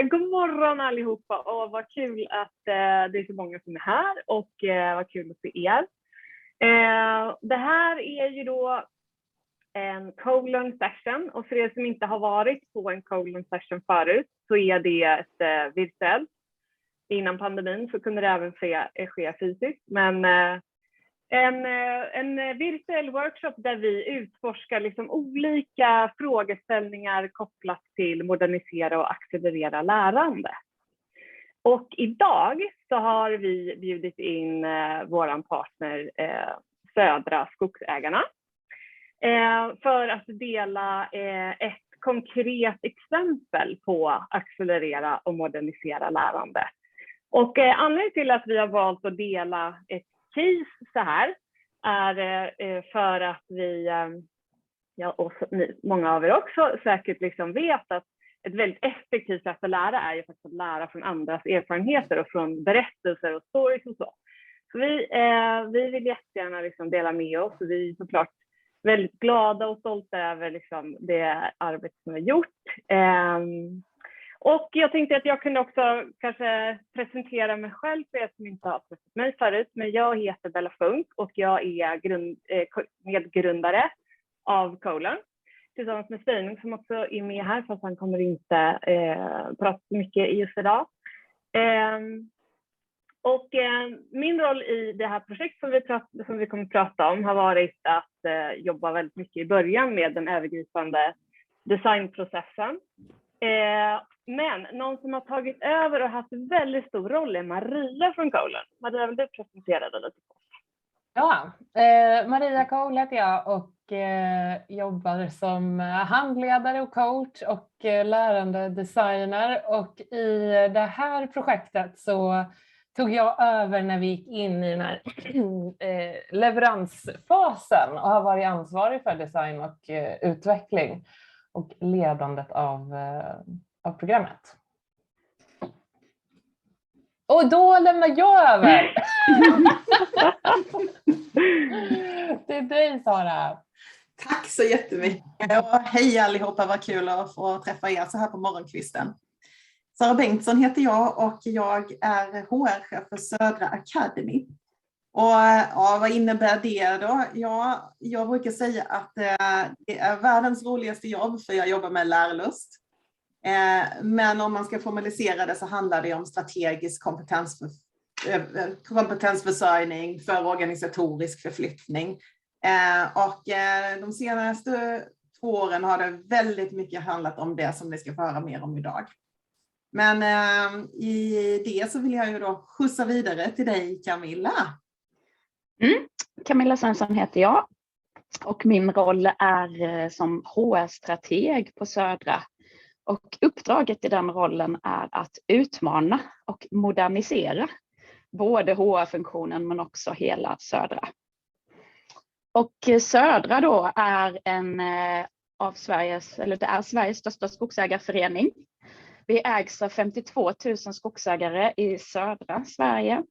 God morgon allihopa och vad kul att det är så många som är här och vad kul att se er. Det här är ju då en co-learn session och för er som inte har varit på en co-learn session förut så är det ett virtuellt. Innan pandemin så kunde det även ske fysiskt, men en virtuell workshop där vi utforskar liksom olika frågeställningar kopplat till modernisera och accelerera lärande. Och idag så har vi bjudit in våran partner Södra Skogsägarna för att dela ett konkret exempel på accelerera och modernisera lärande. Och anledningen till att vi har valt att dela ett case så här är för att vi, och många av er också säkert liksom vet att ett väldigt effektivt sätt att lära är ju faktiskt att lära från andras erfarenheter och från berättelser och stories och så. Så vi vill jättegärna liksom dela med oss och vi är såklart väldigt glada och stolta över liksom det arbete som vi har gjort. Och jag tänkte att jag kunde också kanske presentera mig själv för er som inte har träffat mig förut. Men jag heter Bella Funk och jag är medgrundare av co-learn. Tillsammans med Sveinung som också är med här fast han kommer inte prata så mycket just idag. Och min roll i det här projektet som vi kommer att prata om har varit att jobba väldigt mycket i början med den övergripande designprocessen. Men någon som har tagit över och haft en väldigt stor roll är Maria från co-learn. Maria, vill du presentera dig lite? Ja, Maria Kohl heter jag och jobbar som handledare och coach och lärande designer. Och i det här projektet så tog jag över när vi gick in i den här leveransfasen och har varit ansvarig för design och utveckling och ledandet av programmet. Och då lämnar jag över. Det är dig, Sara. Tack så jättemycket. Och hej allihopa, vad kul att få träffa er så här på morgonkvisten. Sara Bengtsson heter jag och jag är HR-chef för Södra Academy. Och ja, vad innebär det då? Ja, jag brukar säga att det är världens roligaste jobb för jag jobbar med lärlust. Men om man ska formalisera det så handlar det om strategisk kompetensförsörjning för organisatorisk förflyttning. Och de senaste 2 åren har det väldigt mycket handlat om det som vi ska få höra mer om idag. Men i det så vill jag ju då skjutsa vidare till dig, Camilla. Camilla Svensson heter jag och min roll är som HR-strateg på Södra. Och uppdraget i den rollen är att utmana och modernisera både HR-funktionen men också hela Södra. Och Södra då är Sveriges största skogsägarförening. Vi ägs av 52 000 skogsägare i södra Sverige.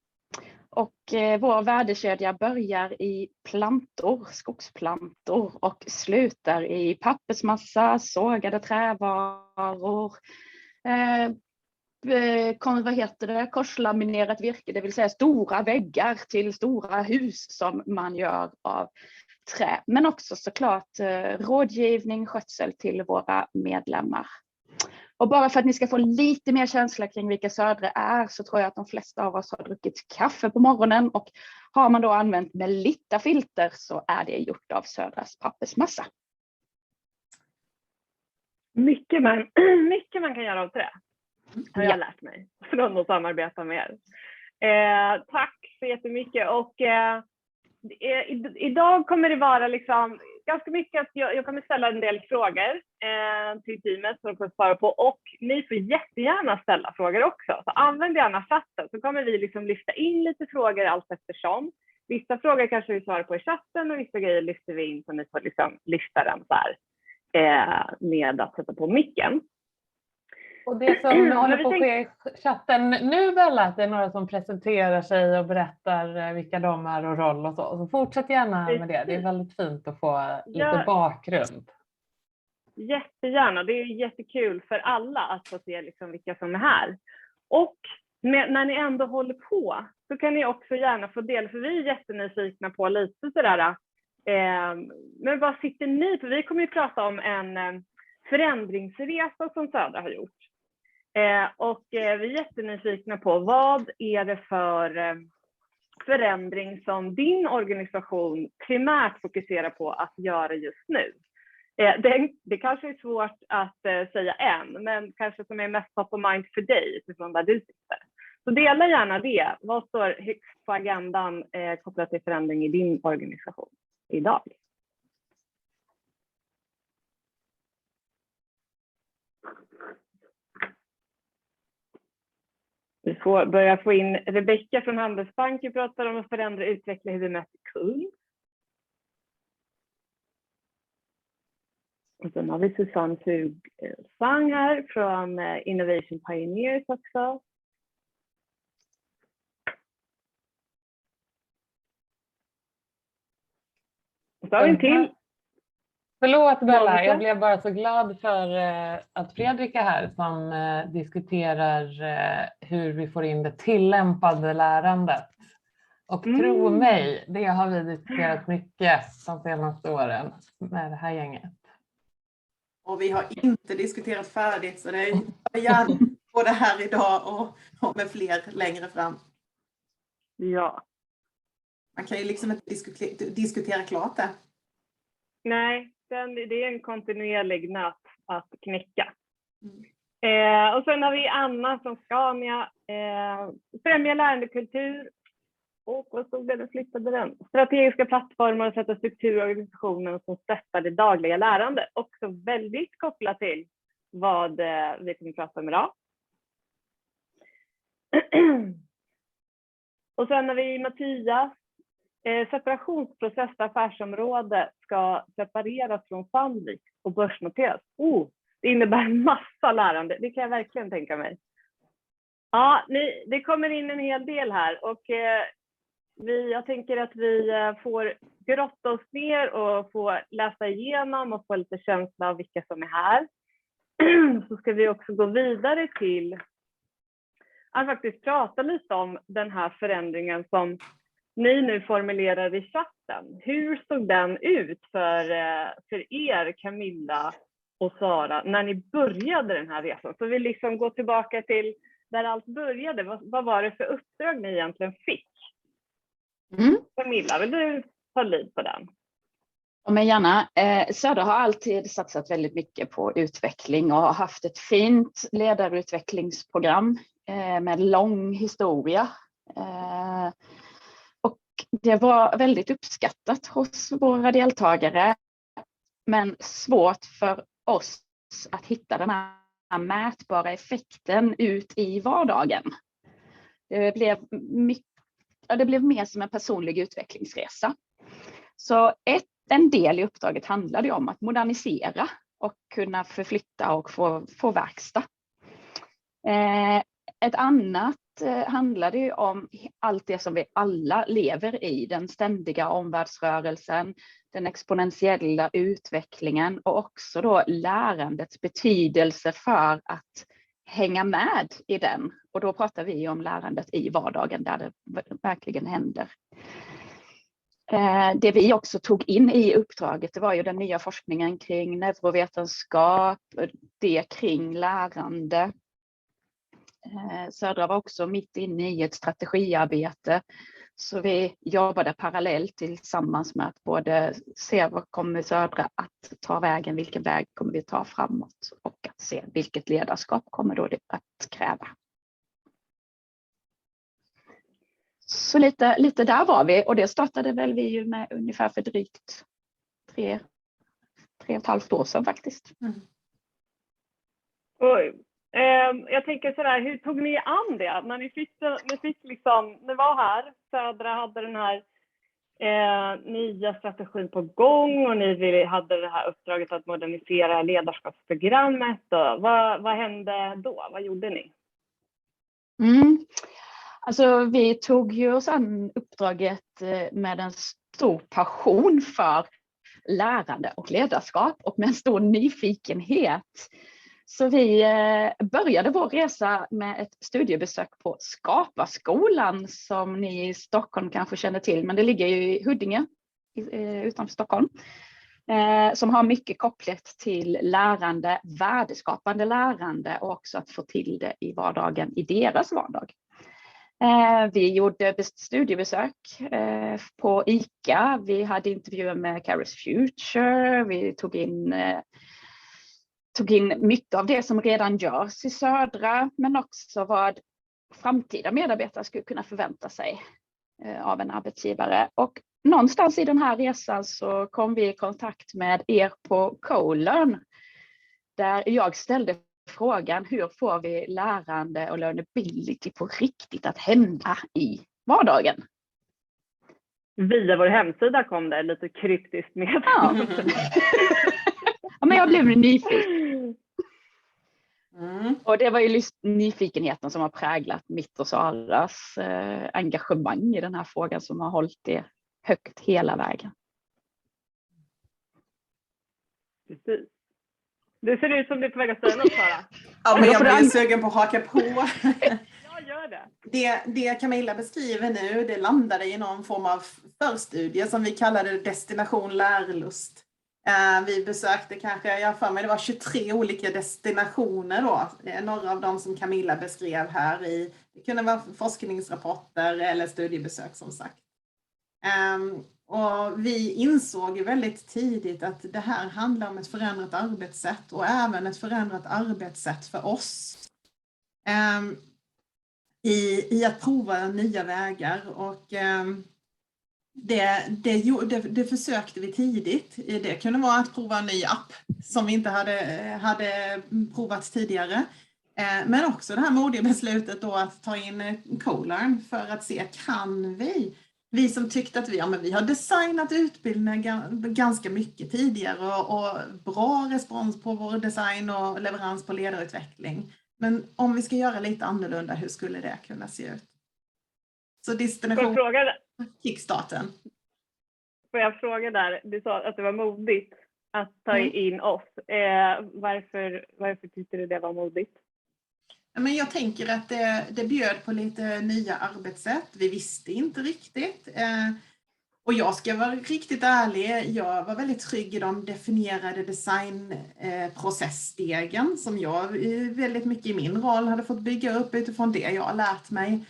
Och vår värdekedja börjar i skogsplantor och slutar i pappersmassa, sågade trävaror, korslaminerat virke, det vill säga stora väggar till stora hus som man gör av trä. Men också såklart rådgivning, skötsel till våra medlemmar. Och bara för att ni ska få lite mer känsla kring vilka Södra är så tror jag att de flesta av oss har druckit kaffe på morgonen och har man då använt Melitta-filter så är det gjort av Södras pappersmassa. Mycket man kan göra av trä. Har jag lärt mig från att samarbeta med er. Tack så jättemycket och idag kommer det vara liksom ganska mycket att jag kommer ställa en del frågor till teamet som de får svara på och ni får jättegärna ställa frågor också. Så använd gärna chatten så kommer vi liksom lyfta in lite frågor allt eftersom. Vissa frågor kanske vi svarar på i chatten och vissa grejer lyfter vi in så ni får liksom lyfta den så här med att sätta på micken. Och det som håller på att ske i chatten nu Bella, att det är några som presenterar sig och berättar vilka de är och roll och så. Så fortsätt gärna med det. Det är väldigt fint att få lite bakgrund. jättegärna. Det är jättekul för alla att få se liksom vilka som är här. Och när ni ändå håller på så kan ni också gärna få del, för vi är jättenyfikna på lite sådär. Men vad sitter ni på? Vi kommer ju prata om en förändringsresa som Södra har gjort. Och vi är jättenyfikna på vad är det för förändring som din organisation primärt fokuserar på att göra just nu. Det kanske är svårt att säga än, men kanske som är mest top of mind för dig utifrån där du sitter. Så dela gärna det. Vad står högst på agendan kopplat till förändring i din organisation idag? Vi får börja få in Rebecka från Handelsbanken, pratar om att förändra och utveckla hur vi möter kund. Och sen har vi Susanne Fugsang här från Innovation Pioneers också. Och så har vi en till. Förlåt Bella, jag blev bara så glad för att Fredrik är här som diskuterar hur vi får in det tillämpade lärandet. Och tro mig, det har vi diskuterat mycket de senaste åren med det här gänget. Och vi har inte diskuterat färdigt, så det är gärna både här idag och med fler längre fram. Ja. Man kan ju liksom inte diskutera klart det. Nej, det är en kontinuerlig nöt att knäcka. Och sen har vi Anna från Scania. Främja lärandekultur. Och vad stod det? Flyttade den. Strategiska plattformar och sätta struktur i organisationen som stöttar det dagliga lärandet. Också väldigt kopplat till vad vi kommer att prata om idag. Och sen har vi Mattias. Separationsprocess där affärsområde ska separeras från Sandvik och börsnoteras. Det innebär massa lärande. Det kan jag verkligen tänka mig. Ja, det kommer in en hel del här. Och jag tänker att vi får grotta oss ner och få läsa igenom och få lite känsla av vilka som är här. Så ska vi också gå vidare till att faktiskt prata lite om den här förändringen som ni nu formulerar i chatten. Hur såg den ut för er, Camilla och Sara, när ni började den här resan? Så vi liksom går tillbaka till där allt började. Vad var det för uppdrag ni egentligen fick? Camilla, vill du ta lid på den? Men gärna. Södra har alltid satsat väldigt mycket på utveckling och har haft ett fint ledarutvecklingsprogram med lång historia. Och det var väldigt uppskattat hos våra deltagare, men svårt för oss att hitta den här mätbara effekten ut i vardagen. Det blev mer som en personlig utvecklingsresa. Så en del i uppdraget handlade om att modernisera och kunna förflytta och få verkstad. Ett annat handlade ju om allt det som vi alla lever i, den ständiga omvärldsrörelsen, den exponentiella utvecklingen och också då lärandets betydelse för att hänga med i den. Och då pratar vi om lärandet i vardagen där det verkligen händer. Det vi också tog in i uppdraget, det var ju den nya forskningen kring neurovetenskap, det kring lärande. Södra var också mitt inne i ett strategiarbete, så vi jobbade parallellt tillsammans med att både se vad kommer Södra att ta vägen, vilken väg kommer vi ta framåt och att se vilket ledarskap kommer då det att kräva. Så lite där var vi, och det startade väl vi ju med ungefär för drygt 3,5 år sedan faktiskt. Jag tänker sådär, hur tog ni an det? När ni var här, Södra hade den här nya strategin på gång och ni hade det här uppdraget att modernisera ledarskapsprogrammet. Vad hände då? Vad gjorde ni? Alltså vi tog ju oss an uppdraget med en stor passion för lärande och ledarskap och med en stor nyfikenhet. Så vi började vår resa med ett studiebesök på Skaparskolan som ni i Stockholm kanske känner till, men det ligger ju i Huddinge utanför Stockholm. Som har mycket kopplat till lärande, värdeskapande lärande och också att få till det i vardagen, i deras vardag. Vi gjorde studiebesök på ICA, vi hade intervjuer med Carers Future, vi tog in mycket av det som redan görs i Södra, men också vad framtida medarbetare skulle kunna förvänta sig av en arbetsgivare. Och någonstans i den här resan så kom vi i kontakt med er på CoLearn, där jag ställde frågan: hur får vi lärande och learnability på riktigt att hända i vardagen? Via vår hemsida kom det lite kryptiskt med. Ja. Ja, men jag blev nyfiken. Och det var ju nyfikenheten som har präglat mitt och Saras engagemang i den här frågan, som har hållit det högt hela vägen. Precis. Det ser ut som du är på väg att säga något, Sara. Ja, men jag blir sugen på att haka på. Ja, gör det. Det Camilla beskriver nu, det landade i någon form av förstudie som vi kallade Destination Lärlust. Vi besökte kanske, jag för mig det var 23 olika destinationer då. Några av dem som Camilla beskrev här i, det kunde vara forskningsrapporter eller studiebesök som sagt. Och vi insåg ju väldigt tidigt att det här handlar om ett förändrat arbetssätt och även ett förändrat arbetssätt för oss. I att prova nya vägar, och det försökte vi tidigt. Det kunde vara att prova en ny app som vi inte hade provat tidigare. Men också det här modiga beslutet då att ta in CoLearn för att se, kan vi som tyckte att vi har designat utbildningar ganska mycket tidigare och bra respons på vår design och leverans på ledarutveckling. Men om vi ska göra lite annorlunda, hur skulle det kunna se ut? Så destination kickstarten. Får jag fråga där, du sa att det var modigt att ta in oss. Varför tyckte du det var modigt? Men jag tänker att det bjöd på lite nya arbetssätt. Vi visste inte riktigt. Och jag ska vara riktigt ärlig, jag var väldigt trygg i de definierade designprocessstegen som jag väldigt mycket i min roll hade fått bygga upp utifrån det jag har lärt mig.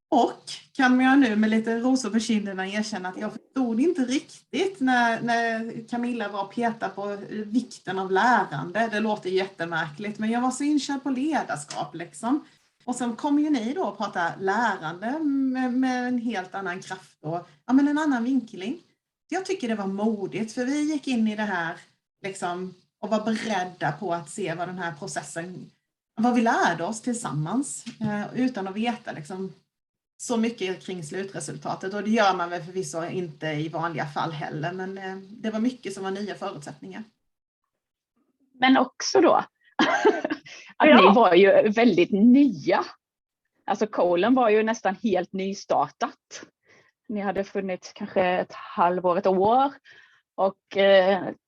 Och kan jag nu med lite rosor på kinderna erkänna att jag förstod inte riktigt när Camilla var och petade på vikten av lärande. Det låter jättemärkligt, men jag var så inkörd på ledarskap liksom. Och sen kommer ju ni då och prata lärande med en helt annan kraft och en annan vinkling. Jag tycker det var modigt, för vi gick in i det här liksom, och var beredda på att se vad den här processen, vad vi lärde oss tillsammans utan att veta liksom så mycket kring slutresultatet, och det gör man väl förvisso inte i vanliga fall heller, men det var mycket som var nya förutsättningar. Men också då att ni var ju väldigt nya. Alltså CoLearn var ju nästan helt nystartat. Ni hade funnits kanske ett halvår, ett år. Och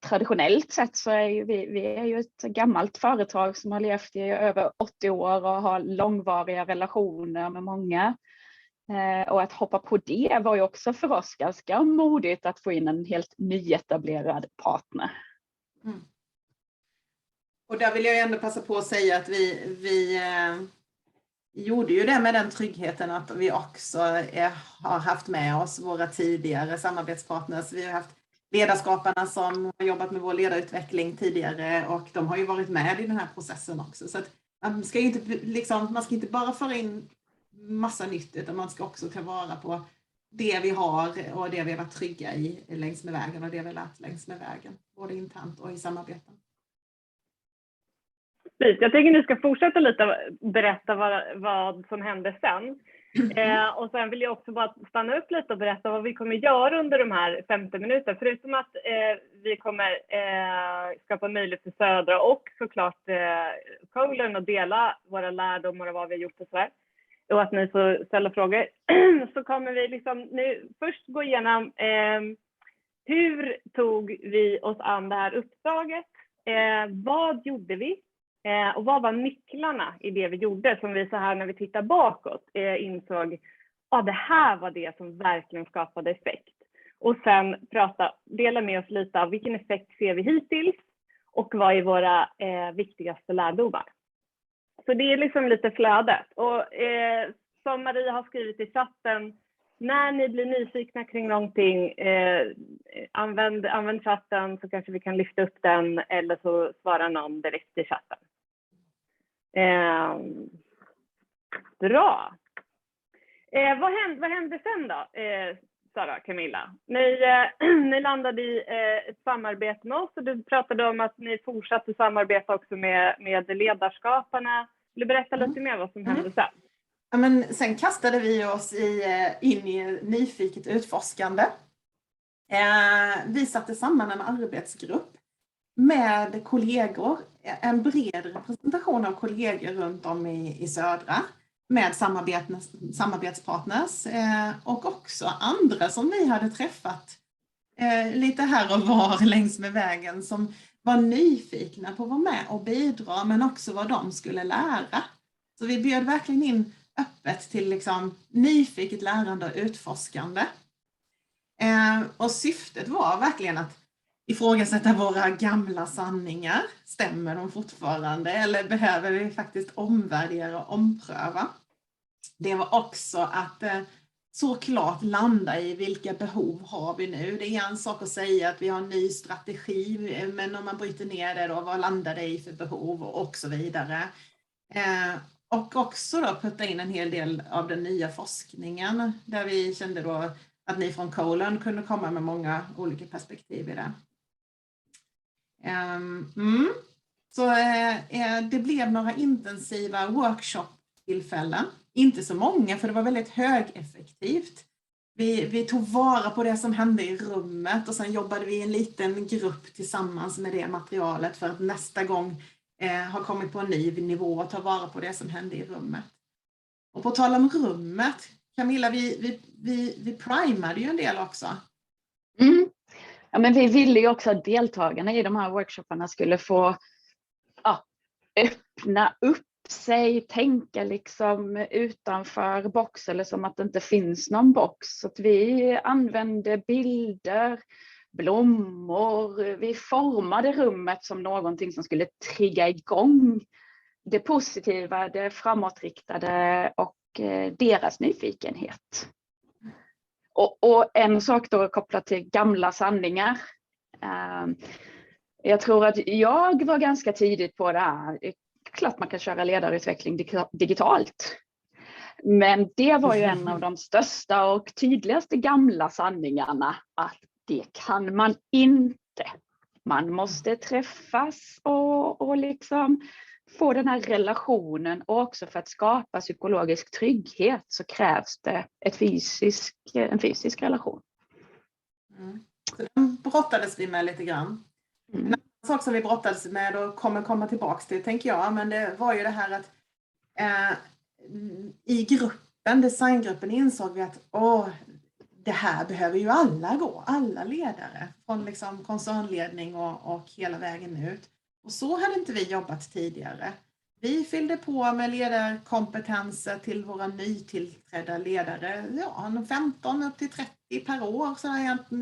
traditionellt sett så är ju vi är ju ett gammalt företag som har levt i över 80 år och har långvariga relationer med många. Och att hoppa på det var ju också för oss ganska modigt, att få in en helt nyetablerad partner. Mm. Och där vill jag ändå passa på att säga att vi gjorde ju det med den tryggheten att vi också har haft med oss våra tidigare samarbetspartners. Vi har haft ledarskaparna som har jobbat med vår ledarutveckling tidigare, och de har ju varit med i den här processen också. Så att man ska inte bara föra in massa nytt, utan man ska också ta vara på det vi har och det vi har varit trygga i längs med vägen och det vi har lärt längs med vägen, både internt och i samarbeten. Jag tänker ni ska fortsätta lite berätta vad som hände sen. Och sen vill jag också bara stanna upp lite och berätta vad vi kommer göra under de här 50 minuterna. Förutom att vi kommer skapa möjlighet för Södra och såklart CoLearn att dela våra lärdomar och vad vi har gjort och så här. Och att ni får ställa frågor. Så kommer vi liksom nu först gå igenom hur tog vi oss an det här uppdraget? Vad gjorde vi? Och vad var nycklarna i det vi gjorde som vi så här när vi tittar bakåt insåg det här var det som verkligen skapade effekt. Och sen dela med oss lite av vilken effekt ser vi hittills och vad är våra viktigaste lärdomar. Så det är liksom lite flödet. Och som Maria har skrivit i chatten, när ni blir nyfikna kring någonting, använd chatten så kanske vi kan lyfta upp den eller så svarar någon direkt i chatten. Bra. Vad hände sen då, Sara, Camilla? Ni landade i ett samarbete med oss och du pratade om att ni fortsatte samarbeta också med ledarskaparna. Vill du berätta lite mer vad som hände sen? Ja, men sen kastade vi oss in i nyfiket utforskande. Vi satte samman en arbetsgrupp med kollegor, en bred representation av kollegor runt om i södra med samarbetspartners och också andra som vi hade träffat lite här och var längs med vägen som var nyfikna på att vara med och bidra men också vad de skulle lära. Så vi bjöd verkligen in öppet till liksom nyfiket lärande och utforskande. Och syftet var verkligen att ifrågasätta våra gamla sanningar. Stämmer de fortfarande eller behöver vi faktiskt omvärdera och ompröva? Det var också att såklart landa i vilka behov har vi nu. Det är en sak att säga att vi har en ny strategi, men om man bryter ner det då, vad landar det i för behov och så vidare. Och också då putta in en hel del av den nya forskningen där vi kände då att ni från Colon kunde komma med många olika perspektiv i det. Så det blev några intensiva workshop-tillfällen. Inte så många för det var väldigt högeffektivt. Vi tog vara på det som hände i rummet och sen jobbade vi i en liten grupp tillsammans med det materialet för att nästa gång ha kommit på en ny nivå och ta vara på det som hände i rummet. Och på tal om rummet, Camilla, vi primade ju en del också. Ja, men vi ville ju också att deltagarna i de här workshopparna skulle få öppna upp sig, tänka liksom utanför box eller som att det inte finns någon box. Så att vi använde bilder, blommor, vi formade rummet som någonting som skulle trigga igång det positiva, det framåtriktade och deras nyfikenhet. Och en sak då kopplat till gamla sanningar. Jag tror att jag var ganska tidigt på det här. Klart man kan köra ledarutveckling digitalt. Men det var ju en av de största och tydligaste gamla sanningarna att det kan man inte. Man måste träffas och liksom få den här relationen och också för att skapa psykologisk trygghet så krävs det en fysisk relation. Så den brottades vi med lite grann. En annan sak som vi brottades med och kommer komma tillbaka till tänker jag, men det var ju det här att i designgruppen insåg vi att det här behöver ju alla gå, alla ledare från liksom koncernledning och hela vägen ut. Och så hade inte vi jobbat tidigare. Vi fyllde på med ledarkompetenser till våra nytillträdda ledare. 15 upp till 30 per år. Så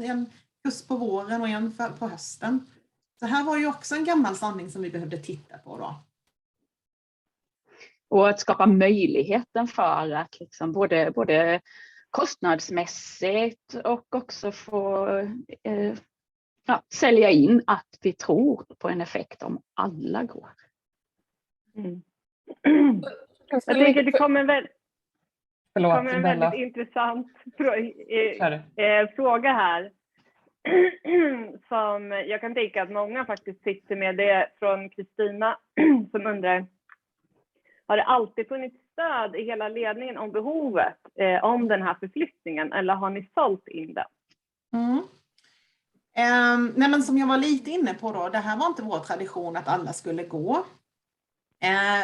en kurs på våren och en på hösten. Så här var ju också en gammal sanning som vi behövde titta på då. Och att skapa möjligheten för att liksom både kostnadsmässigt och också få sälja in att vi tror på en effekt om alla går. Jag tänker det kommer en väldigt intressant fråga här. Som jag kan tänka att många faktiskt sitter med det från Kristina som undrar. Har det alltid funnits stöd i hela ledningen om behovet om den här förflyttningen eller har ni sålt in det? Nej, men som jag var lite inne på då, det här var inte vår tradition att alla skulle gå.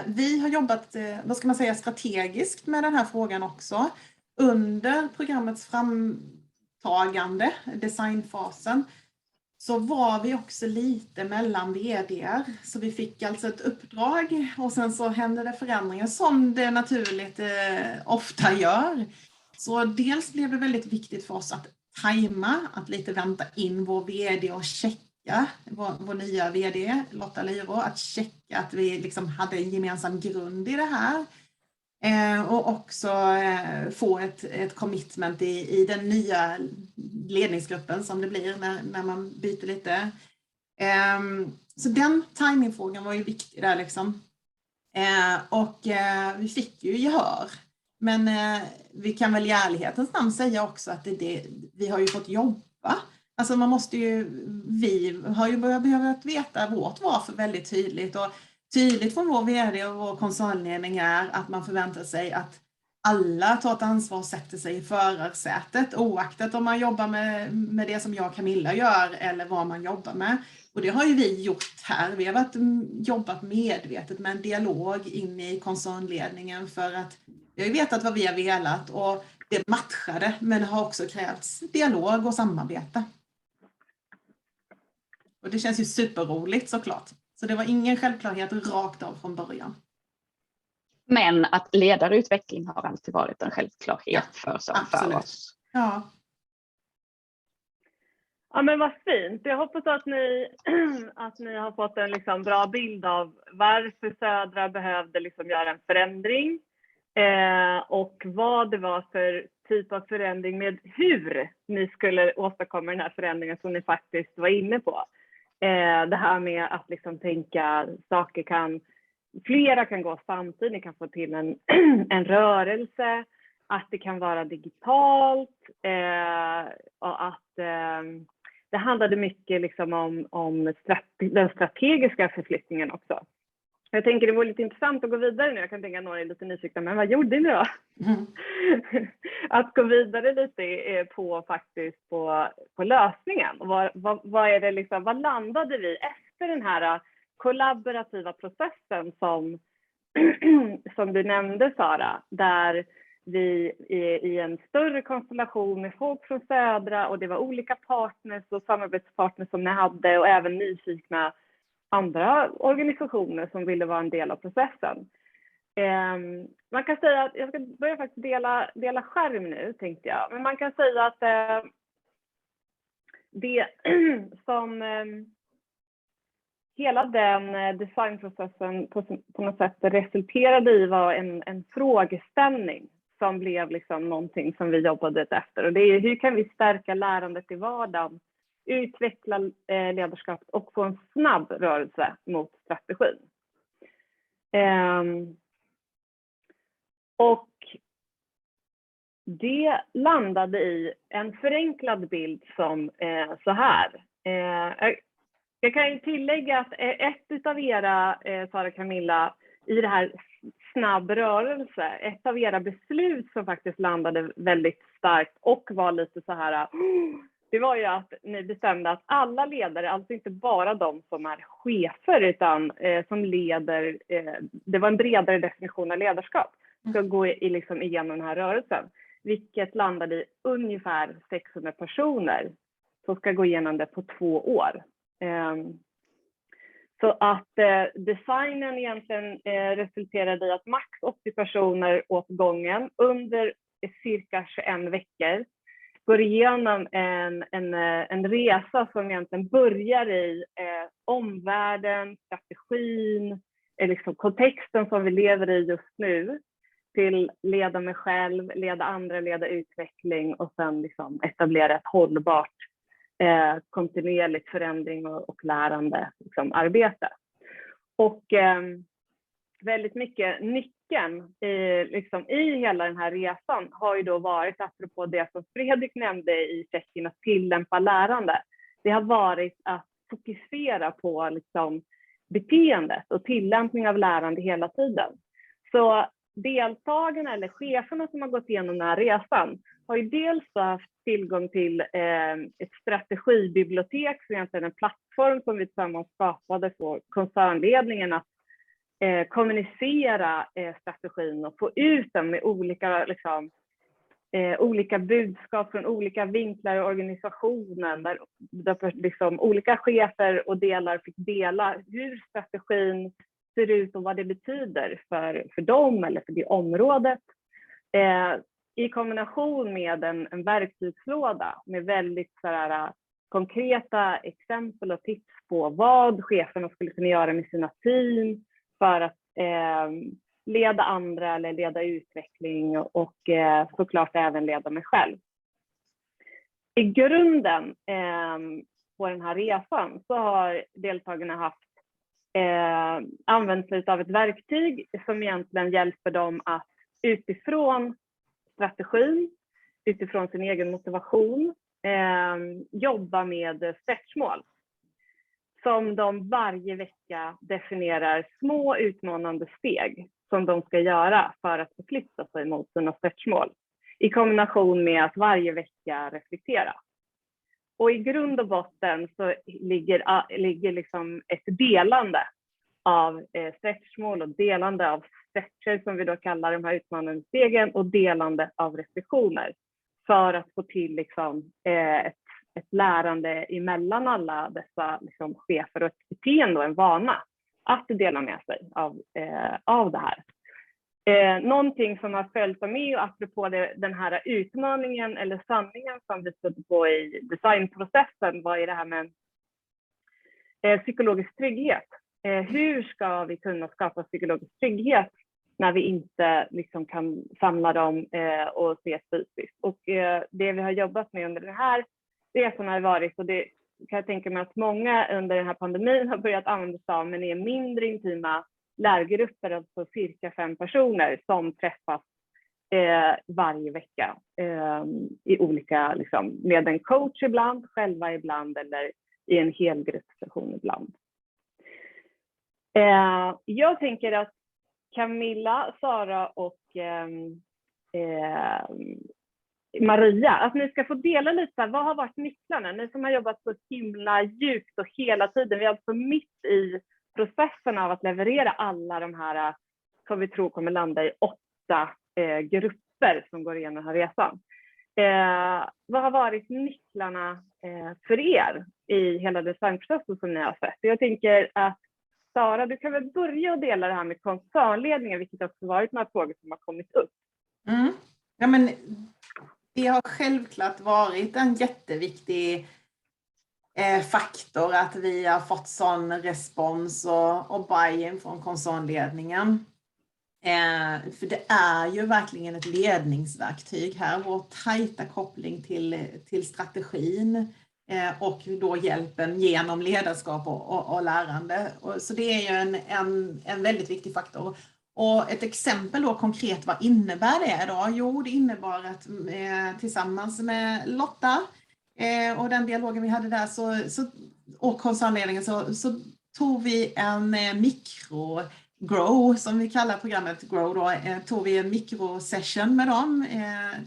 Vi har jobbat, vad ska man säga, strategiskt med den här frågan också. Under programmets risktagande, designfasen, så var vi också lite mellan vd:ar. Så vi fick alltså ett uppdrag och sen så hände det förändringar som det naturligt ofta gör. Så dels blev det väldigt viktigt för oss att tajma, att lite vänta in vår vd och checka, vår nya vd Lotta Lyro, att checka att vi liksom hade en gemensam grund i det här. Och också få ett commitment i den nya ledningsgruppen som det blir när man byter lite. Så den timingfrågan var ju viktig där liksom. Och vi fick ju gehör. Men vi kan väl i ärlighetens namn säga också att vi har ju fått jobba. Alltså vi har ju behövt veta vårt varför väldigt tydligt. Och tydligt från vår vd och vår koncernledning är att man förväntar sig att alla tar ett ansvar och sätter sig i förarsätet, oaktat om man jobbar med det som jag och Camilla gör eller vad man jobbar med. Och det har ju vi gjort här. Vi har jobbat medvetet med en dialog in i koncernledningen för att vi har ju vetat vad vi har velat och det matchade, men det har också krävts dialog och samarbete. Och det känns ju superroligt såklart. Så det var ingen självklarhet rakt av från början. Men att ledarutveckling har alltid varit en självklarhet för oss. Ja. Ja, men vad fint. Jag hoppas att ni har fått en liksom bra bild av varför Södra behövde liksom göra en förändring. Och vad det var för typ av förändring med hur ni skulle åstadkomma den här förändringen som ni faktiskt var inne på. Det här med att liksom tänka saker flera kan gå samtidigt, ni kan få till en rörelse, att det kan vara digitalt och att det handlade mycket liksom om den strategiska förflyttningen också. Jag tänker det vore lite intressant att gå vidare nu. Jag kan tänka att några är lite nyfikna, men vad gjorde ni då? Mm. Att gå vidare lite på lösningen. Vad är det liksom, vad landade vi efter den här kollaborativa processen som du nämnde, Sara, där vi i en större konstellation med folk från Södra och det var olika partners och samarbetspartners som ni hade och även nyfikna andra organisationer som ville vara en del av processen. Man kan säga att jag ska börja faktiskt dela skärm nu, tänkte jag. Men man kan säga att det som hela den designprocessen på något sätt resulterade i var en frågeställning som blev liksom någonting som vi jobbade efter. Och det är hur kan vi stärka lärandet i vardagen, utveckla ledarskap och få en snabb rörelse mot strategin. Och det landade i en förenklad bild som så här. Jag kan ju tillägga att ett av era, Sara och Camilla, i det här snabb rörelse, ett av era beslut som faktiskt landade väldigt starkt och var lite så här, det var ju att ni bestämde att alla ledare, alltså inte bara de som är chefer utan som leder, det var en bredare definition av ledarskap, ska gå liksom igenom den här rörelsen. Vilket landade i ungefär 600 personer som ska gå igenom det på 2 år. Så att designen egentligen resulterade i att max 80 personer åt gången under cirka 21 veckor går igenom en resa som egentligen börjar i omvärlden, strategin, liksom kontexten som vi lever i just nu, till leda mig själv, leda andra, leda utveckling och sen liksom etablera ett hållbart kontinuerligt förändring och lärande liksom, arbete. Och väldigt mycket nyckeln i hela den här resan har ju då varit, apropå det som Fredrik nämnde i checken, att tillämpa lärande. Det har varit att fokusera på liksom, beteendet och tillämpning av lärande hela tiden. Så deltagarna eller cheferna som har gått igenom den här resan har ju dels haft tillgång till ett strategibibliotek, så egentligen en plattform som vi tillsammans skapade för koncernledningen att kommunicera strategin och få ut den med olika liksom, olika budskap från olika vinklar i organisationen där liksom olika chefer och delar fick dela hur strategin ser ut och vad det betyder för dem eller för det området. I kombination med en verktygslåda med väldigt konkreta exempel och tips på vad cheferna skulle kunna göra med sina team för att leda andra eller leda utveckling och såklart även leda mig själv. I grunden på den här resan så har deltagarna haft använt sig av ett verktyg som egentligen hjälper dem att utifrån strategin, utifrån sin egen motivation, jobba med stretchmål. Som de varje vecka definierar små utmanande steg som de ska göra för att förflytta sig mot sina stretchmål. I kombination med att varje vecka reflektera. Och i grund och botten så ligger liksom ett delande av stretchmål och delande av stretcher som vi då kallar de här utmanande stegen och delande av reflektioner. För att få till liksom, ett lärande emellan alla dessa liksom, chefer och ett beteende och en vana att dela med sig av det här. Någonting som har följt med och apropå den här utmaningen eller sanningen som vi stötte på i designprocessen var ju det här med psykologisk trygghet. Hur ska vi kunna skapa psykologisk trygghet när vi inte liksom kan samla dem och ses fysiskt? Och det vi har jobbat med under den här resan har varit, och det kan jag tänka mig att många under den här pandemin har börjat använda sig av, men är mindre intima lärgrupper, alltså cirka 5 personer som träffas varje vecka i olika, liksom, med en coach ibland, själva ibland eller i en helgruppssession ibland. Jag tänker att Camilla, Sara och Maria, att ni ska få dela lite, vad har varit nycklarna? Ni som har jobbat så himla djupt och hela tiden, vi är alltså mitt i processen av att leverera alla de här som vi tror kommer landa i 8 grupper som går igenom den här resan. Vad har varit nycklarna för er i hela designprocessen som ni har sett? Jag tänker att Sara, du kan väl börja och dela det här med koncernledningen, vilket också varit några frågor som har kommit upp. Ja, men det har självklart varit en jätteviktig faktor att vi har fått sån respons och buy-in från koncernledningen. För det är ju verkligen ett ledningsverktyg här, vår tajta koppling till strategin och då hjälpen genom ledarskap och lärande. Så det är ju en väldigt viktig faktor. Och ett exempel då konkret, vad innebär det då? Jo, det innebar att tillsammans med Lotta och den dialogen vi hade där och koncernledningen så tog vi en mikro-grow, som vi kallar programmet grow då, tog vi en mikrosession med dem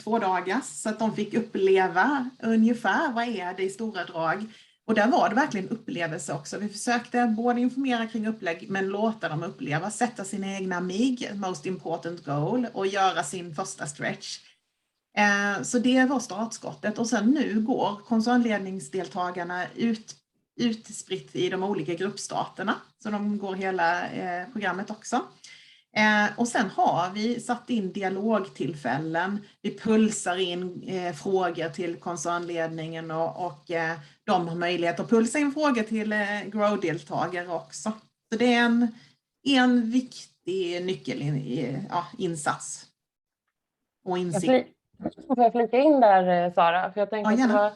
2 dagar så att de fick uppleva ungefär vad är det i stora drag. Och där var det verkligen upplevelse också. Vi försökte både informera kring upplägg men låta dem uppleva, sätta sina egna MIG, most important goal, och göra sin första stretch. Så det var startskottet, och sen nu går koncernledningsdeltagarna utspritt i de olika gruppstaterna. Så de går hela programmet också. Och sen har vi satt in dialogtillfällen. Vi pulsar in frågor till koncernledningen och de har möjlighet att pulsa in frågor till Grow-deltagare också. Så det är en viktig nyckelinsats och insikt. Får jag flika in där, Sara? För jag tänker att det var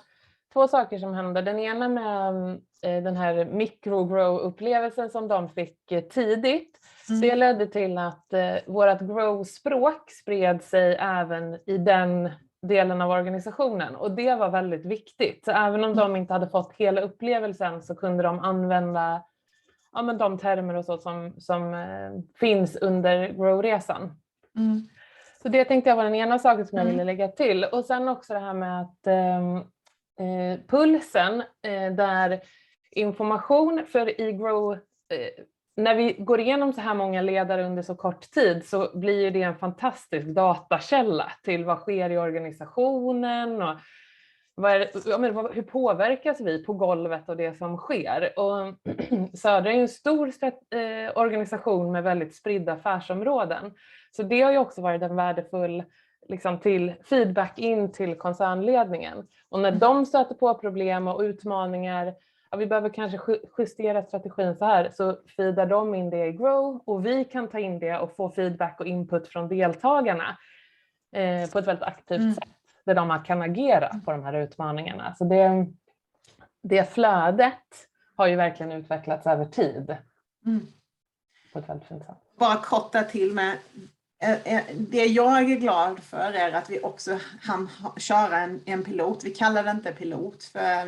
2 saker som hände. Den ena med den här micro-grow-upplevelsen som de fick tidigt. Det ledde till att vårt grow-språk spred sig även i den delen av organisationen. Och det var väldigt viktigt. Så även om de inte hade fått hela upplevelsen så kunde de använda de termer och så som finns under grow-resan. Så det tänkte jag var den ena saken som jag ville lägga till. Och sen också det här med att pulsen där information för i grow, när vi går igenom så här många ledare under så kort tid så blir ju det en fantastisk datakälla till vad sker i organisationen och hur påverkas vi på golvet och det som sker. Och Södra är en stor organisation med väldigt spridda affärsområden. Så det har ju också varit en värdefull liksom, till feedback in till koncernledningen. Och när de stöter på problem och utmaningar, vi behöver kanske justera strategin så här, så feedar de in det i Grow och vi kan ta in det och få feedback och input från deltagarna på ett väldigt aktivt sätt där de kan agera på de här utmaningarna. Så det flödet har ju verkligen utvecklats över tid på ett väldigt fint sätt. Bara korta till med det jag är glad för är att vi också hann köra en pilot. Vi kallar det inte pilot för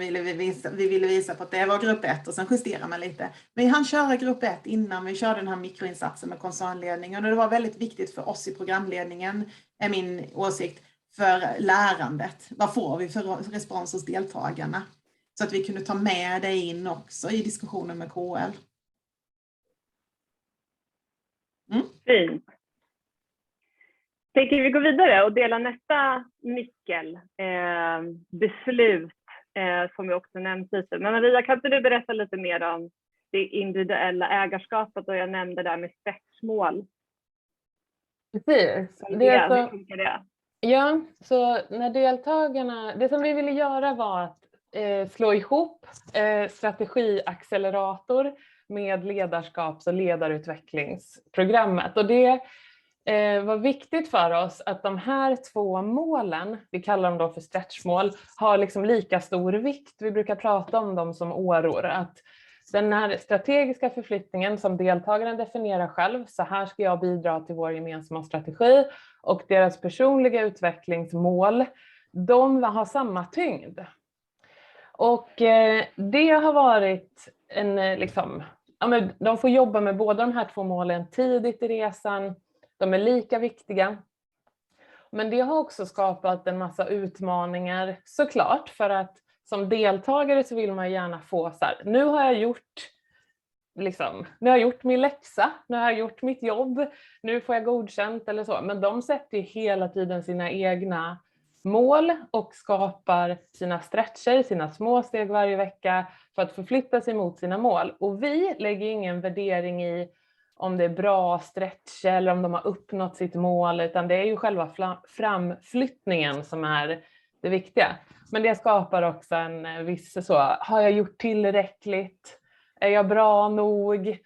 vi ville visa på att det var grupp 1 och sen justerar man lite. Vi hann köra grupp 1 innan vi körde den här mikroinsatsen med koncernledningen och det var väldigt viktigt för oss i programledningen, är min åsikt, för lärandet. Vad får vi för respons hos deltagarna? Så att vi kunde ta med det in också i diskussionen med KL. Fint. Tänker vi gå vidare och dela nästa beslut som vi också nämnt lite. Men Maria, kan inte du berätta lite mer om det individuella ägarskapet och jag nämnde där med stretchmål? Precis. Hur funkar det? Ja, så när deltagarna, det som vi ville göra var att slå ihop strategiaccelerator med ledarskaps- och ledarutvecklingsprogrammet. Och det var viktigt för oss att de här 2 målen, vi kallar dem då för stretchmål, har liksom lika stor vikt. Vi brukar prata om dem som åror. Att den här strategiska förflyttningen som deltagaren definierar själv, så här ska jag bidra till vår gemensamma strategi, och deras personliga utvecklingsmål, de har samma tyngd. Och det har varit de får jobba med båda de här 2 målen tidigt i resan. De är lika viktiga. Men det har också skapat en massa utmaningar såklart, för att som deltagare så vill man gärna få så här, nu har jag gjort min läxa, nu har jag gjort mitt jobb, nu får jag godkänt eller så. Men de sätter ju hela tiden sina egna mål och skapar sina stretcher, sina små steg varje vecka för att förflytta sig mot sina mål. Och vi lägger ingen värdering i om det är bra stretch eller om de har uppnått sitt mål, utan det är ju själva framflyttningen som är det viktiga. Men det skapar också en viss har jag gjort tillräckligt? Är jag bra nog?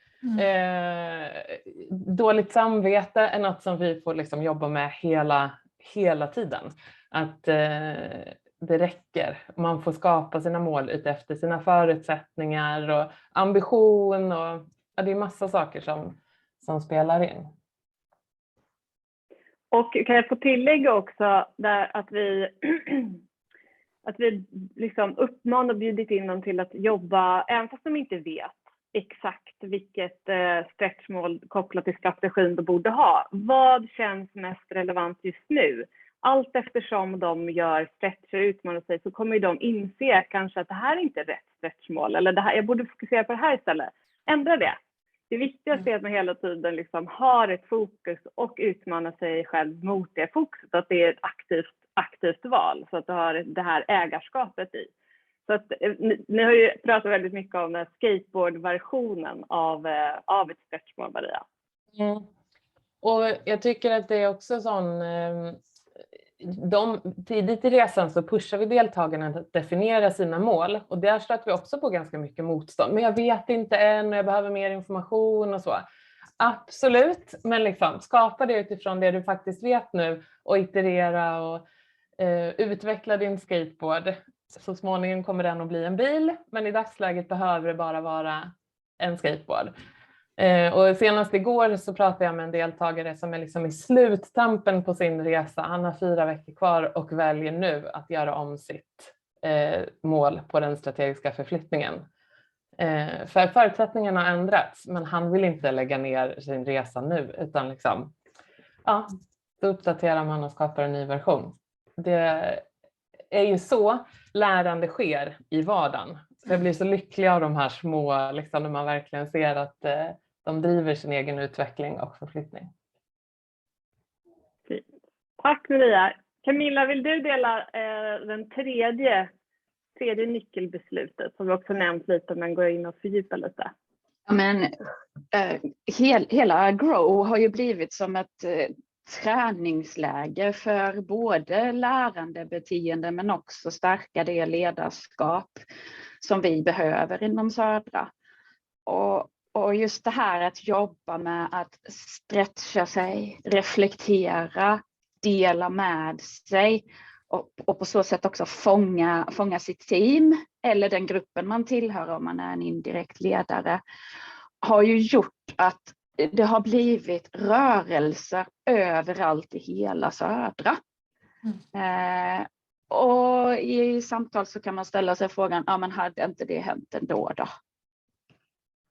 Dåligt samvete är något som vi får liksom jobba med hela tiden. Att det räcker. Man får skapa sina mål utefter sina förutsättningar och ambition. Och det är massa saker som spelar in. Och kan jag få tillägga också där att vi liksom uppmanar och bjudit in dem till att jobba, även fast de inte vet exakt vilket stretchmål kopplat till strategin de borde ha. Vad känns mest relevant just nu? Allt eftersom de gör stretcher och utmanar sig så kommer de inse kanske att det här är inte rätt stretchmål, eller det här, jag borde fokusera på det här istället. Ändra det. Det viktigaste är att man hela tiden liksom har ett fokus och utmanar sig själv mot det fokuset. Att det är ett aktivt val, så att du har det här ägarskapet i. Så att, ni har ju pratat väldigt mycket om den skateboardversionen av ett stretchmål, Maria. Och jag tycker att det är också sån... tidigt i resan så pushar vi deltagarna att definiera sina mål, och där stöter vi också på ganska mycket motstånd. Men jag vet inte än och jag behöver mer information och så. Absolut, men liksom skapa det utifrån det du faktiskt vet nu och iterera och utveckla din skateboard. Så småningom kommer den att bli en bil, men i dagsläget behöver det bara vara en skateboard. Och senast igår så pratade jag med en deltagare som är liksom i sluttampen på sin resa. Han har 4 veckor kvar och väljer nu att göra om sitt mål på den strategiska förflyttningen. För förutsättningarna har ändrats, men han vill inte lägga ner sin resa nu, utan liksom, då uppdaterar man och skapar en ny version. Det är ju så lärande sker i vardagen. Så jag blir så lycklig av de här små, liksom, när man verkligen ser att de driver sin egen utveckling och förflyttning. Fint. Tack Maria. Camilla, vill du dela den tredje nyckelbeslutet som vi också nämnt lite, men går in och fördjupar lite? Ja, men, hela Grow har ju blivit som ett träningsläge för både lärandebeteende men också stärka det ledarskap som vi behöver inom Södra. Och just det här att jobba med att stretcha sig, reflektera, dela med sig och på så sätt också fånga sitt team eller den gruppen man tillhör om man är en indirekt ledare, har ju gjort att det har blivit rörelser överallt i hela Södra. Och i samtal så kan man ställa sig frågan, ja men hade inte det hänt ändå då?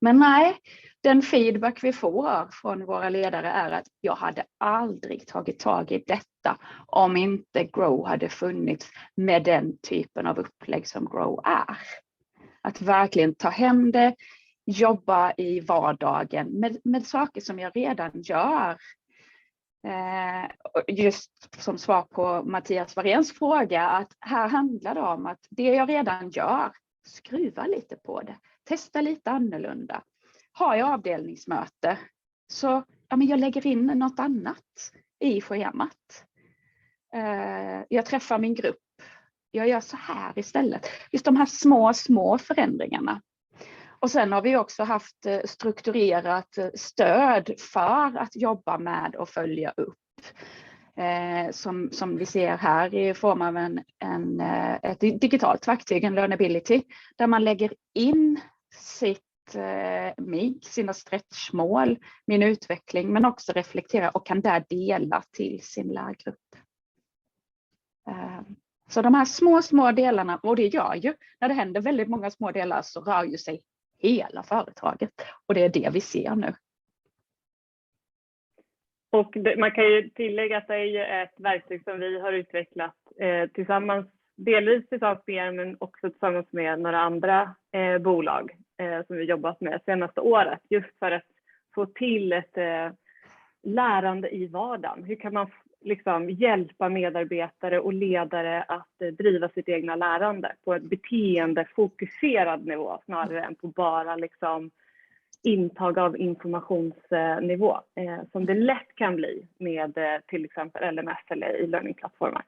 Men nej, den feedback vi får från våra ledare är att jag hade aldrig tagit tag i detta om inte Grow hade funnits med den typen av upplägg som Grow är. Att verkligen ta hem det, jobba i vardagen med saker som jag redan gör. Just som svar på Mattias Waréns fråga, att här handlar det om att det jag redan gör, skruva lite på det, testa lite annorlunda. Har jag avdelningsmöte så men jag lägger in något annat i schemat. Jag träffar min grupp, jag gör så här istället. Just de här små förändringarna. Och sen har vi också haft strukturerat stöd för att jobba med och följa upp. Som vi ser här i form av ett digitalt verktyg, en learnability, där man lägger in sina stretchmål, min utveckling, men också reflektera och kan där dela till sin lärgrupp. Så de här små delarna, och det gör ju, när det händer väldigt många små delar så rör ju sig hela företaget, och det är det vi ser nu. Och man kan ju tillägga att det är ju ett verktyg som vi har utvecklat tillsammans, delvis tillsammans med er, men också tillsammans med några andra bolag som vi jobbat med senaste året, just för att få till ett lärande i vardagen. Hur kan man liksom hjälpa medarbetare och ledare att driva sitt egna lärande på ett beteendefokuserad nivå snarare än på bara liksom intag av informationsnivå som det lätt kan bli med till exempel LMS eller e-learning-plattformar.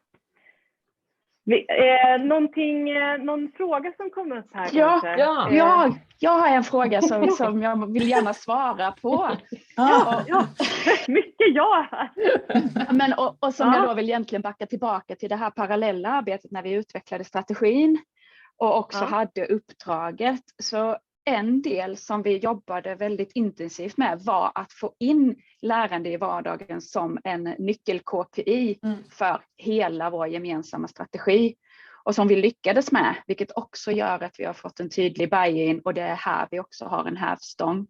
Någon fråga som kom upp här? Ja, jag har en fråga som jag vill gärna svara på. Ja. Mycket ja. Men, och som jag då vill egentligen backa tillbaka till det här parallella arbetet när vi utvecklade strategin och också hade uppdraget. Så en del som vi jobbade väldigt intensivt med var att få in lärande i vardagen som en nyckel-KPI för hela vår gemensamma strategi. Och som vi lyckades med, vilket också gör att vi har fått en tydlig buy-in, och det är här vi också har en hävstång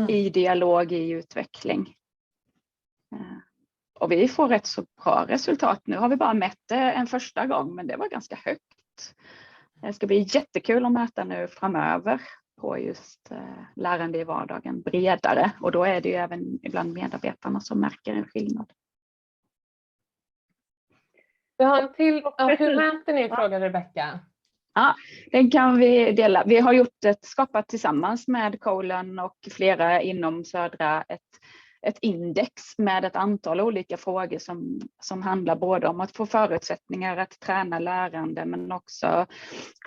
i dialog, i utveckling. Och vi får rätt så bra resultat. Nu har vi bara mätt det en första gång, men det var ganska högt. Det ska bli jättekul att mäta nu framöver på just lärande i vardagen bredare, och då är det ju även ibland medarbetarna som märker en skillnad. Vi har en till. Hur mäter ni, frågar Rebecka? Ja, den kan vi dela. Vi har skapat tillsammans med Colon och flera inom Södra ett index med ett antal olika frågor som handlar både om att få förutsättningar att träna lärande, men också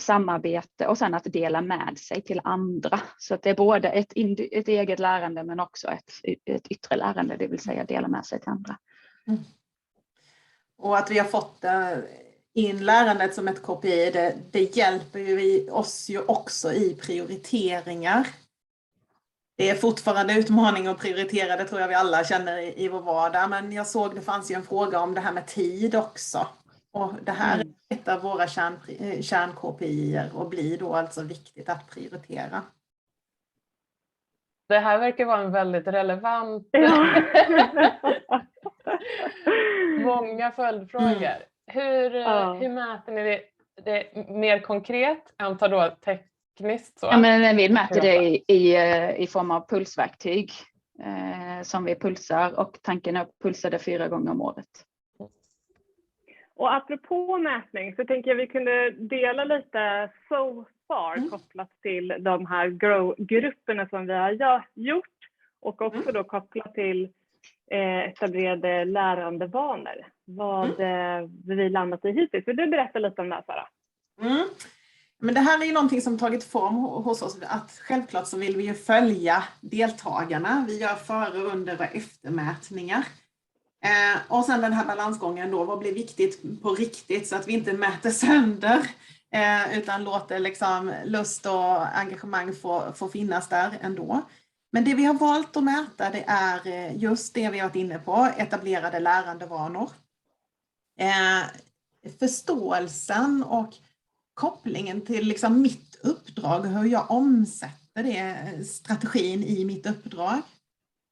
samarbete och sen att dela med sig till andra. Så att det är både ett eget lärande men också ett yttre lärande, det vill säga dela med sig till andra. Och att vi har fått in lärandet som ett KPI, det hjälper ju oss ju också i prioriteringar. Det är fortfarande utmaning att prioritera, det tror jag vi alla känner i vår vardag. Men jag såg det fanns ju en fråga om det här med tid också. Och det här är ett av våra kärn-KPI:er och blir då alltså viktigt att prioritera. Det här verkar vara en väldigt relevant... Många följdfrågor. Hur mäter ni det mer konkret? Jag antar då tekniskt så. Ja, men vi mäter det i form av pulsverktyg. som vi pulsar, och tanken är att pulsa det 4 gånger om året. Och apropå mätning så tänker jag vi kunde dela lite so far kopplat till de här grow-grupperna som vi har gjort, och också då kopplat till etablerade lärandevanor. Vad vi landat i hittills. Vill du berätta lite om det här, Sara? Men det här är ju någonting som tagit form hos oss, att självklart så vill vi ju följa deltagarna. Vi gör före, under och eftermätningar. Och sen den här balansgången då, vad blir viktigt på riktigt så att vi inte mäter sönder, utan låter liksom lust och engagemang få finnas där ändå. Men det vi har valt att mäta, det är just det vi har varit inne på, etablerade lärandevanor. Förståelsen och kopplingen till liksom mitt uppdrag, hur jag omsätter det, strategin i mitt uppdrag.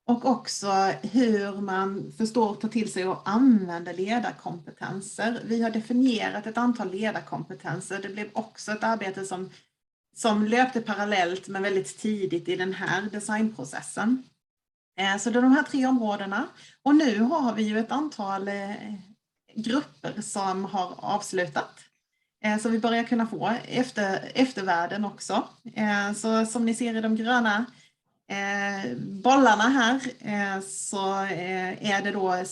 Och också hur man förstår, tar till sig och använder ledarkompetenser. Vi har definierat ett antal ledarkompetenser. Det blev också ett arbete som löpte parallellt men väldigt tidigt i den här designprocessen. Så det är de här 3 områdena. Och nu har vi ju ett antal grupper som har avslutat. Så vi börjar kunna få eftervärden också. Så som ni ser i de gröna bollarna här, så är det då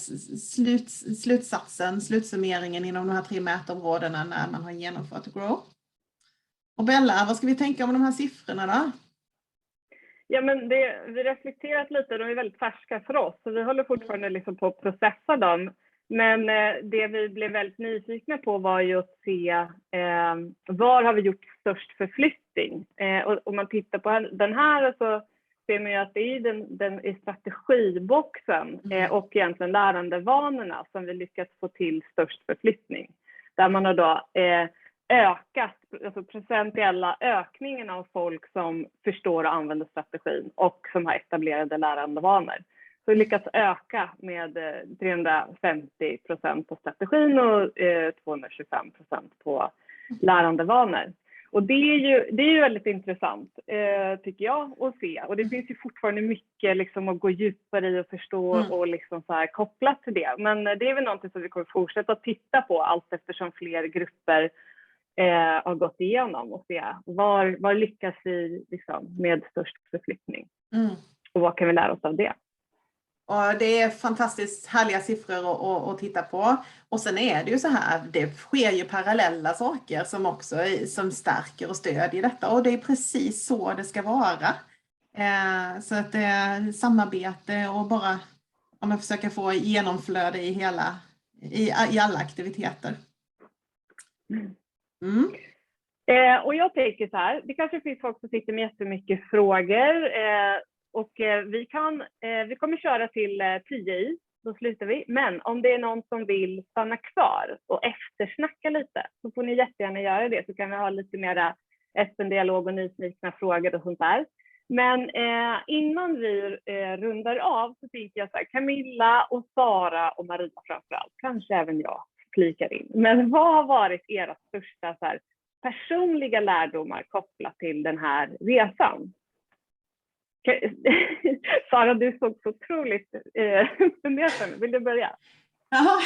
slutsummeringen inom de här 3 mätområdena när man har genomfört Grow. Och Bella, vad ska vi tänka om de här siffrorna då? Ja, men vi reflekterat lite, de är väldigt färska för oss, så vi håller fortfarande liksom på att processa dem. Men det vi blev väldigt nyfikna på var ju att se var har vi gjort störst förflyttning. Och om man tittar på den här så ser man ju att det är den i strategiboxen och egentligen lärandevanorna som vi lyckats få till störst förflyttning. Där man har då ökat, alltså procentuella ökningen av folk som förstår och använder strategin och som har etablerade lärandevanor. Så vi lyckats öka med 350% på strategin och 225% på lärandevanor. Och det är ju väldigt intressant tycker jag att se. Och det finns ju fortfarande mycket liksom att gå djupare i och förstå och liksom så här kopplat till det. Men det är väl någonting som vi kommer fortsätta att titta på allt eftersom fler grupper har gått igenom och se var lyckas vi liksom med störst förflyttning. Och vad kan vi lära oss av det? Och det är fantastiskt härliga siffror att titta på. Och sen är det ju så här, det sker ju parallella saker som stärker och stödjer detta. Och det är precis så det ska vara. Så att det är samarbete och bara om man försöker få genomflöde i alla aktiviteter. Och jag tänker så här, det kanske finns folk som sitter med jättemycket frågor. Och vi kommer köra till 10 i, då slutar vi. Men om det är någon som vill stanna kvar och eftersnacka lite så får ni jättegärna göra det. Så kan vi ha lite mera öppen dialog och nyfikna frågor och sånt där. Men innan vi rundar av så tänker jag så här, Camilla och Sara och Maria framförallt, kanske även jag klikar in. Men vad har varit era största så här, personliga lärdomar kopplat till den här resan? Sara, du såg så otroligt fundersam. Vill du börja? Ja,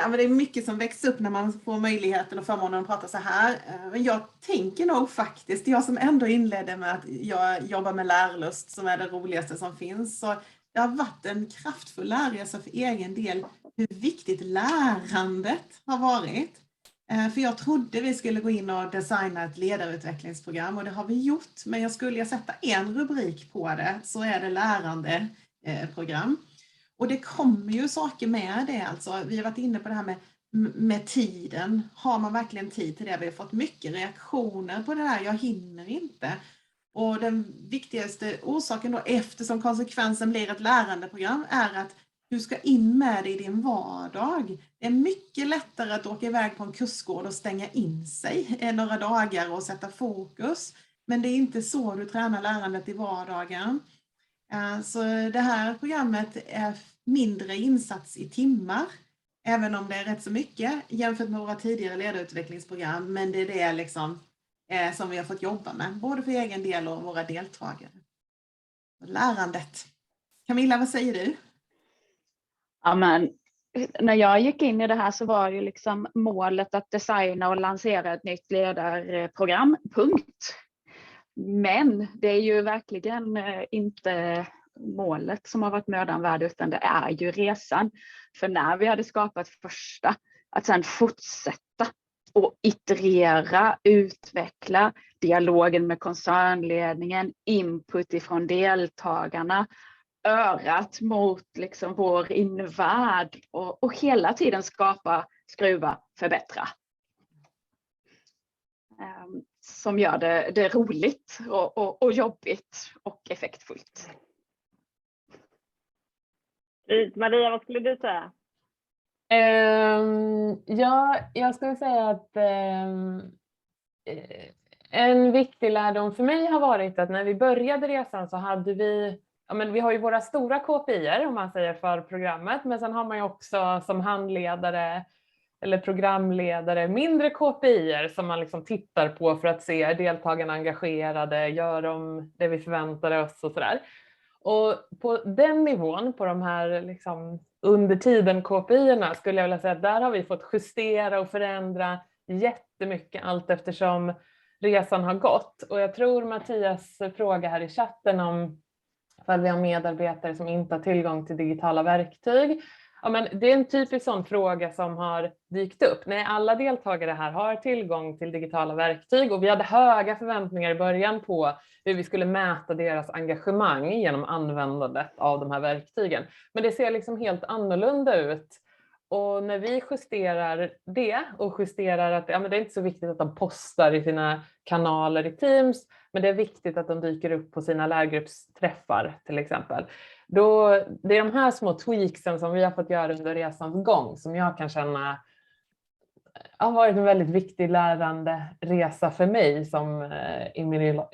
men det är mycket som växer upp när man får möjligheten och förmånen att prata så här. Men jag tänker nog faktiskt, jag som ändå inledde med att jag jobbar med lärlust som är det roligaste som finns. Så det har varit en kraftfull lärresa för egen del hur viktigt lärandet har varit. För jag trodde vi skulle gå in och designa ett ledarutvecklingsprogram och det har vi gjort. Men skulle jag sätta en rubrik på det så är det lärandeprogram. Och det kommer ju saker med det alltså. Vi har varit inne på det här med tiden. Har man verkligen tid till det? Vi har fått mycket reaktioner på det här. Jag hinner inte. Och den viktigaste orsaken då eftersom konsekvensen blir ett lärandeprogram är att du ska in med det i din vardag. Det är mycket lättare att åka iväg på en kursgård och stänga in sig några dagar och sätta fokus. Men det är inte så du tränar lärandet i vardagen. Så det här programmet är mindre insats i timmar. Även om det är rätt så mycket jämfört med våra tidigare ledarutvecklingsprogram. Men det är det liksom, som vi har fått jobba med. Både för egen del och våra deltagare. lärandet. Camilla, vad säger du? Ja, men när jag gick in i det här så var ju liksom målet att designa och lansera ett nytt ledarprogram, punkt. Men det är ju verkligen inte målet som har varit mödan värd, utan det är ju resan. För när vi hade skapat första, att sedan fortsätta och iterera, utveckla dialogen med koncernledningen, input ifrån deltagarna, örat mot liksom vår invärld och hela tiden skapa, skruva, förbättra. Som gör det roligt och jobbigt och effektfullt. Maria, vad skulle du säga? Ja, jag skulle säga att en viktig lärdom för mig har varit att när vi började resan så hade vi, vi har ju våra stora KPI:er om man säger för programmet, men sen har man ju också som handledare eller programledare mindre KPI:er som man liksom tittar på för att se är deltagarna engagerade, gör de det vi förväntade oss och sådär. Och på den nivån, på de här liksom under tiden KPI:erna, skulle jag vilja säga att där har vi fått justera och förändra jättemycket allt eftersom resan har gått. Och jag tror Mattias fråga här i chatten om ifall vi har medarbetare som inte har tillgång till digitala verktyg. Ja, men det är en typisk sån fråga som har dykt upp. Nej, alla deltagare här har tillgång till digitala verktyg och vi hade höga förväntningar i början på hur vi skulle mäta deras engagemang genom användandet av de här verktygen. Men det ser liksom helt annorlunda ut. Och när vi justerar det och justerar att det är inte så viktigt att de postar i sina kanaler i Teams, men det är viktigt att de dyker upp på sina lärgruppsträffar till exempel. Det är de här små tweaksen som vi har fått göra under resans gång som jag kan känna har varit en väldigt viktig lärande resa för mig som, i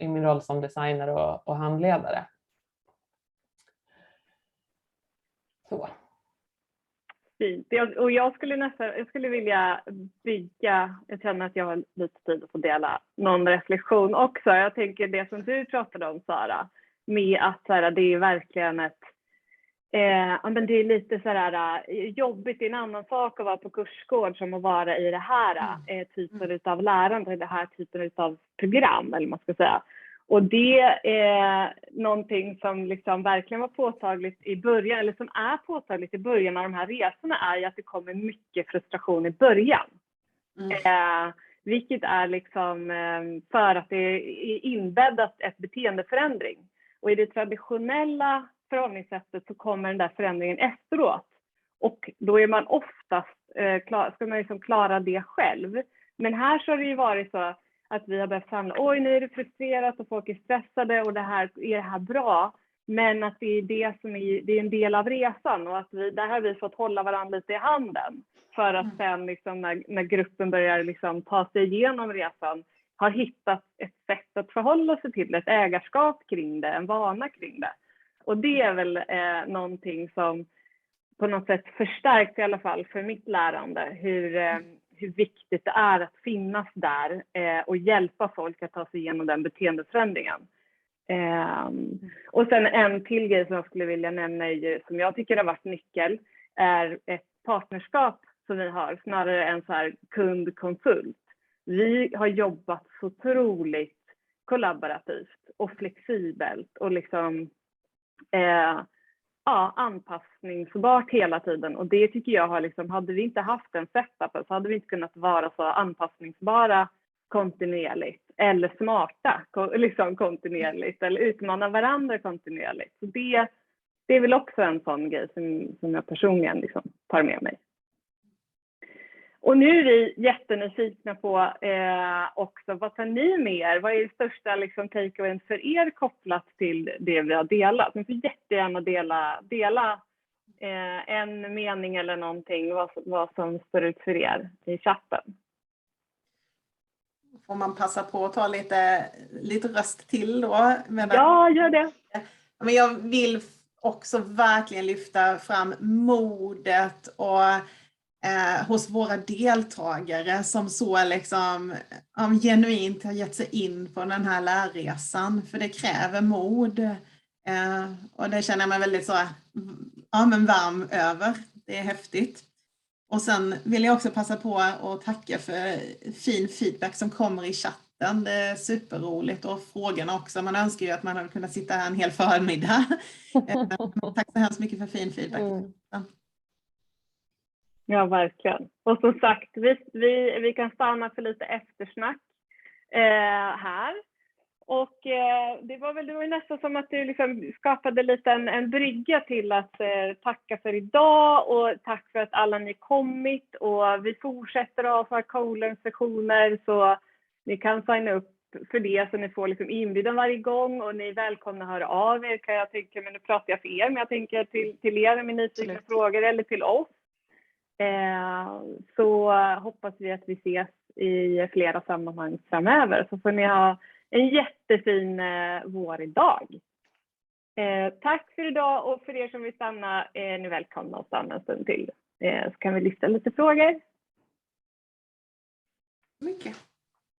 min roll som designer och handledare. Så. Fint. Och jag skulle vilja bygga, jag känner att jag har lite tid att få dela någon reflektion också. Jag tänker det som du pratade om, Sara, med att så här, det är verkligen ett, men det är lite så här jobbigt, det är en annan sak att vara på kursgård som att vara i det här typen av lärande, det här typen av program eller man ska säga. Och det är någonting som liksom verkligen var påtagligt i början, eller som är påtagligt i början av de här resorna, är ju att det kommer mycket frustration i början. Vilket är liksom för att det är inbäddat ett beteendeförändring. Och i det traditionella förhållningssättet så kommer den där förändringen efteråt. Och då är man oftast, ska man liksom klara det själv. Men här så har det ju varit så att vi har behövt samla, nu är det frustrerat och folk är stressade och är det här bra. Men att det är det som det är en del av resan och att där har vi fått hålla varandra lite i handen. För att sen liksom när gruppen börjar liksom ta sig igenom resan har hittat ett sätt att förhålla sig till ett ägarskap kring det, en vana kring det. Och det är väl någonting som på något sätt förstärks i alla fall för mitt lärande. Hur viktigt det är att finnas där och hjälpa folk att ta sig igenom den beteendeförändringen. Och sen en till grej som jag skulle vilja nämna som jag tycker har varit nyckel är ett partnerskap som vi har snarare än så här kund-konsult. Vi har jobbat så otroligt kollaborativt och flexibelt och liksom anpassningsbart hela tiden. Och det tycker jag har liksom, hade vi inte haft den setupen så hade vi inte kunnat vara så anpassningsbara kontinuerligt eller smarta liksom kontinuerligt eller utmana varandra kontinuerligt. Så det är väl också en sån grej som jag personligen liksom tar med mig. Och nu är vi jättenyfikna på också, vad tar ni med er? Vad är det största liksom, takeawayen för er kopplat till det vi har delat? Ni får jättegärna dela en mening eller någonting, vad som står ut för er i chatten. Får man passa på att ta lite röst till då? Ja, gör det. Men jag vill också verkligen lyfta fram modet och hos våra deltagare som så liksom genuint har gett sig in på den här lärresan. För det kräver mod. Och det känner jag mig väldigt så, ja, men varm över. Det är häftigt. Och sen vill jag också passa på att tacka för fin feedback som kommer i chatten. Det är superroligt, och frågorna också. Man önskar ju att man hade kunnat sitta här en hel förmiddag. Tack så hemskt mycket för fin feedback. Ja, verkligen. Och som sagt, vi kan stanna för lite eftersnack här. Och det var ju nästan som att du liksom skapade lite en brygga till att tacka för idag, och tack för att alla ni kommit, och vi fortsätter att ha Colen-sessioner, så ni kan signa upp för det, så ni får liksom inbjudan varje gång, och ni är välkomna att höra av er, kan jag tänka, men nu pratar jag för er, men jag tänker till er med nyfikna frågor eller till oss. Så hoppas vi att vi ses i flera sammanhang framöver, så får ni ha en jättefin vårdag. Tack för idag, och för er som vill stanna är ni välkomna att stanna en stund till. Så kan vi lyfta lite frågor. Mycket.